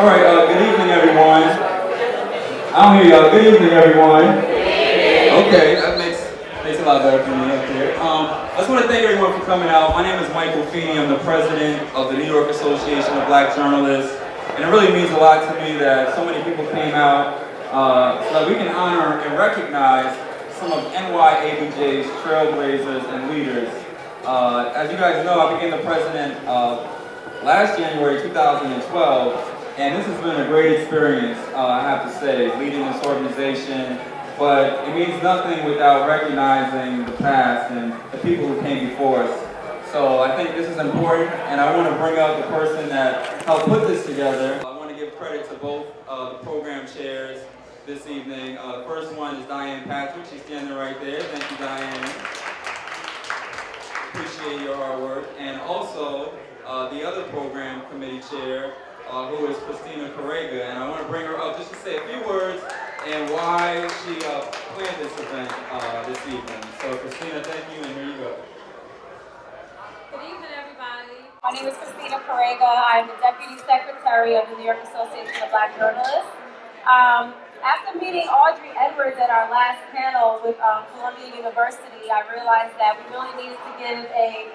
All right, good evening, everyone. I don't hear y'all. Good evening, everyone. Okay, that makes a lot better for me up here. I just want to thank everyone for coming out. My name is Michael Feeney. I'm the president of the New York Association of Black Journalists, and it really means a lot to me that so many people came out so that we can honor and recognize some of NYABJ's trailblazers and leaders. As you guys know, I became the president last January 2012. And this has been a great experience, I have to say, leading this organization. But it means nothing without recognizing the past and the people who came before us. So I think this is important, and I want to bring out the person that helped put this together. I want to give credit to both the program chairs this evening. The first one is Diane Patrick. She's standing right there. Thank you, Diane. Appreciate your hard work. And also, the other program committee chair, who is Christina Correga, and I want to bring her up just to say a few words and why she planned this event this evening. So Christina, thank you, and here you go. Good evening, everybody. My name is Christina Correga. I'm the Deputy Secretary of the New York Association of Black Journalists. After meeting Audrey Edwards at our last panel with Columbia University, I realized that we really needed to give a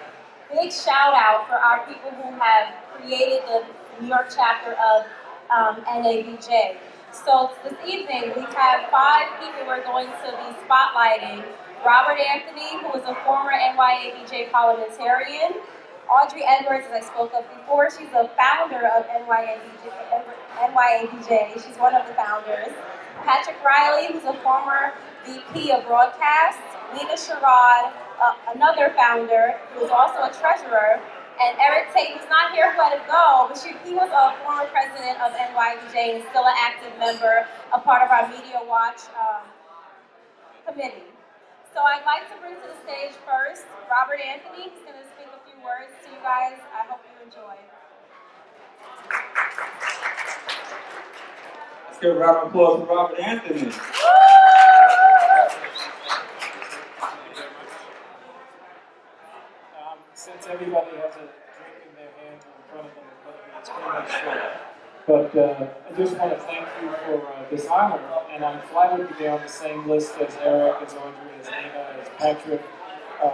big shout out for our people who have created the New York chapter of NYABJ. So this evening we have 5 people we're going to be spotlighting. Robert Anthony, who is a former NYABJ parliamentarian. Audrey Edwards, as I spoke of before, she's a founder of NYABJ. She's one of the founders. Patrick Riley, who's a former VP of broadcast. Lena Sherrod, another founder, who is also a treasurer. And Tait, who's not here, who had to go, but he was a former president of NYABJ and still an active member, a part of our Media Watch committee. So I'd like to bring to the stage first Robert Anthony. He's going to speak a few words to you guys. I hope you enjoy. Let's give a round of applause for Robert Anthony. Since everybody has a drink in their hand in front of them, it's pretty much short. But I just want to thank you for this honor, and I'm flattered to be on the same list as Eric, as Audrey, as Lena, as Patrick,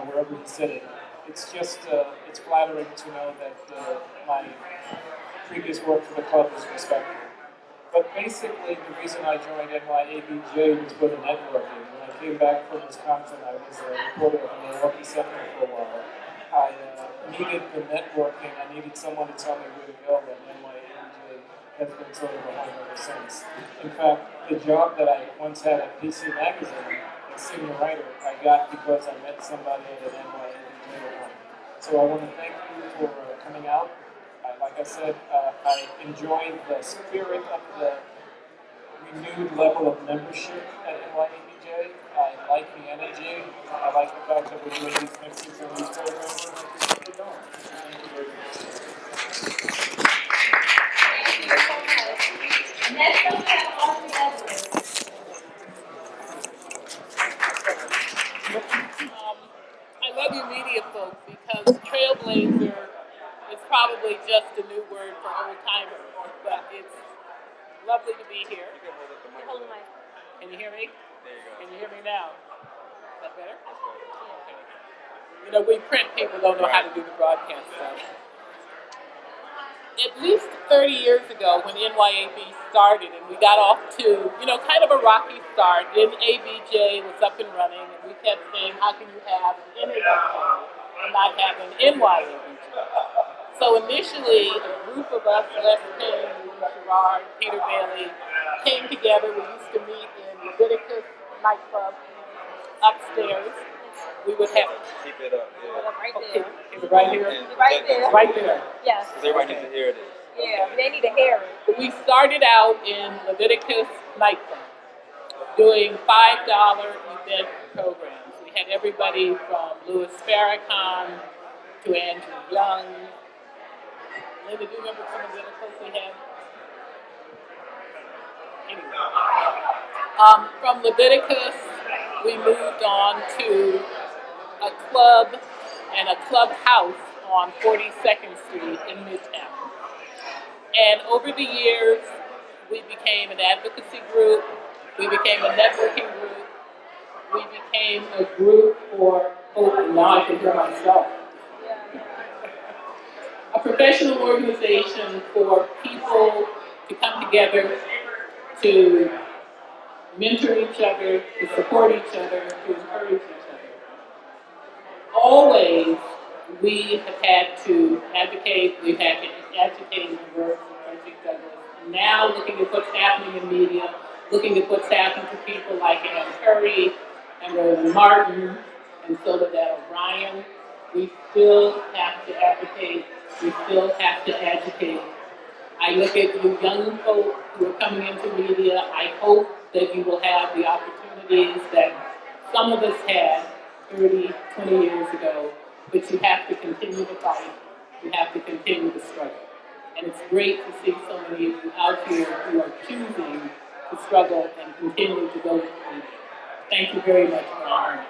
wherever he's sitting. It's just, it's flattering to know that my previous work for the club is respected. But basically, the reason I joined NYABJ was for the networking. When I came back from Wisconsin, I was a reporter at the Milwaukee Sentinel for a while. I needed the networking. I needed someone to tell me where to go, and NYABJ has been sort of a home ever since. In fact, the job that I once had at PC Magazine as senior writer, I got because I met somebody at an NYABJ event. So I want to thank you for coming out. Like I said, I enjoyed the spirit of the renewed level of membership at NYABJ. I like the energy. I like the fact that we're doing these mixes and these programs. Keep it going. Thank you very much. Thank you so much. Next up, we have Audrey Edwards. I love you media folks because Trailblazer is probably just a new word for old timers, but it's lovely to be here. Hold the mic. Can you hear me? There you go. Can you hear me now? Is that better? Okay. You know, we print people don't know how to do the broadcast stuff. At least 30 years ago when NYAB started and we got off to, kind of a rocky start, NABJ was up and running and we kept saying, how can you have an NABJ and not have an NYABJ? So initially, a group of us, Les Payne, Sherrod, Peter Bailey, came together. We used to meet in Leviticus nightclub upstairs. We would have Keep it up. Yeah. Right there. Keep it right here. Right there. Right there. Yes. Because everybody needs to hear this. Yeah, they need to hear it. We started out in Leviticus nightclub, doing $5 event programs. We had everybody from Louis Farrakhan to Andrew Young. Lena, do you remember some of the other folks we had? Anyway. From Leviticus, we moved on to a club and a clubhouse on 42nd Street in Midtown. And over the years, we became an advocacy group, we became a networking group, we became a group for, oh, now I can hear myself. A professional organization for people to come together to mentor each other, to support each other, to encourage each other. Always, we have had to advocate, we've had to advocate the work of Frederick Douglass. And now, looking at what's happening in media, looking at what's happening to people like Ann Curry and Roland Martin and Soledad O'Brien, we still have to advocate, we still have to agitate. I look at you young folk who are coming into media. I hope that you will have the opportunities that some of us had 30, 20 years ago, but you have to continue to fight. You have to continue to struggle. And it's great to see so many of you out here who are choosing to struggle and continue to go with me. Thank you very much for honoring me.